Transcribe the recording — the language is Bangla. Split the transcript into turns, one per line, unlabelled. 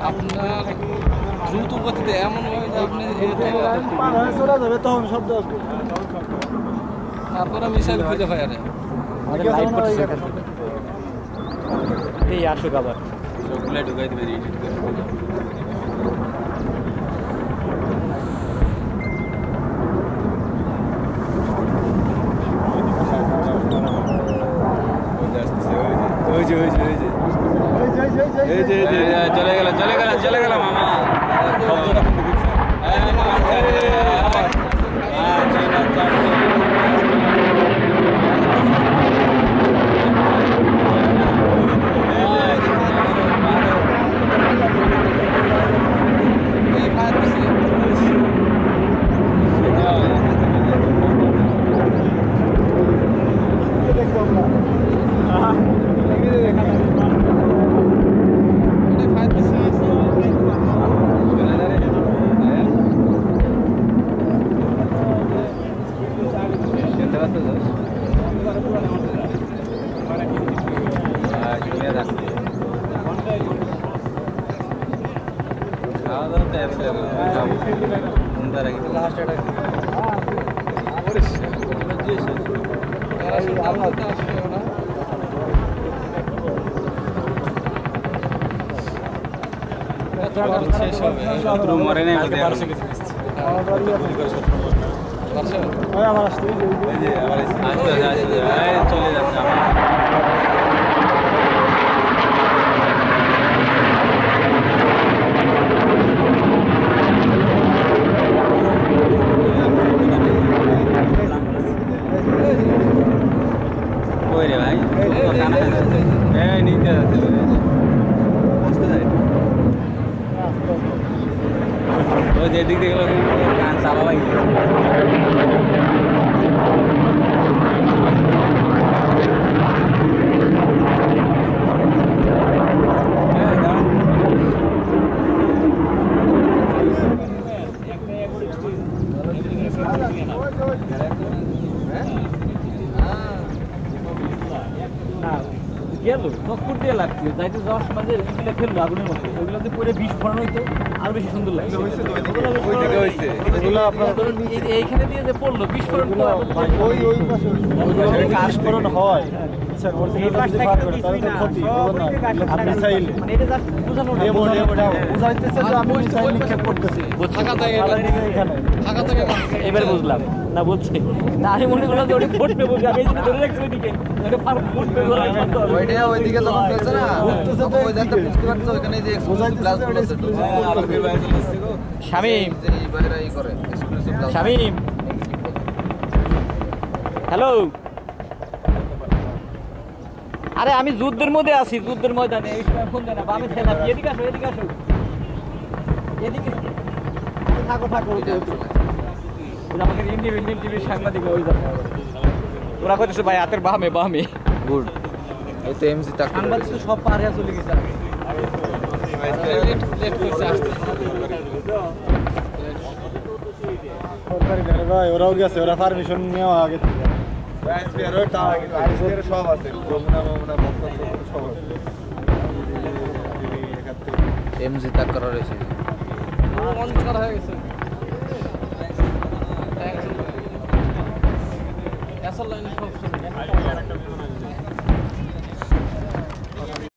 আপনার দ্রুত গতিতে এমন ভাবে যে আপনি
চলে যাবে তখন শব্দ
আপনারা মিসাইল খুঁজে পাই আরে
এই আসুক আবার
সবগুলো ঢুকাই দেবে এডিট করে চলে গেল মামা মরে নেই চলে যাচ্ছে যেদিক দিয়ে গান চালা লাগবে গেল চক্কর দিয়ে লাগছে যাইতে যাওয়ার সময় যে এগুলো খেললো আগুনের মতো ওগুলোতে পরে বিস্ফোরণ হইতো আর বেশি সুন্দর লাগছে এইখানে দিয়ে যে পড়লো বিস্ফোরণ বিস্ফোরণ হয় এবার বুঝলাম না বলছে না আমি মনে করলাম যে ওটা ফুটবে বলছি আমি এই ধরে রাখছি ওইদিকে ফুটবে ওইদিকে যখন ফেলছে না ওই দেখতে বুঝতে পারছো ওইখানে যে গ্লাসগুলো আছে তো শামিম শামিম হ্যালো আরে আমি যুদ্ধের মধ্যে আছি যুদ্ধের ময়দানে এই সময় ফোন দেয় না আমি ছেলে এদিকে আসো এদিকে থাকো আমাকে টিভির সাংবাদিক ওই ওরা কইতেছে ভাই হাতের বামে গুড এই তো এমজি তাক সাংবাদিক তো সব পারে চলে গেছে লেট করছে আসতে সরকারি গাড়ি ভাই ওরাও গেছে ওরা পারমিশন নেওয়া আগে এসপিআর ওটা আগে এসপিআর সব আছে যমুনা ভক্ত সব আছে এমজি তাক করা রয়েছে অন করা হয়ে গেছে আসল লাইন সব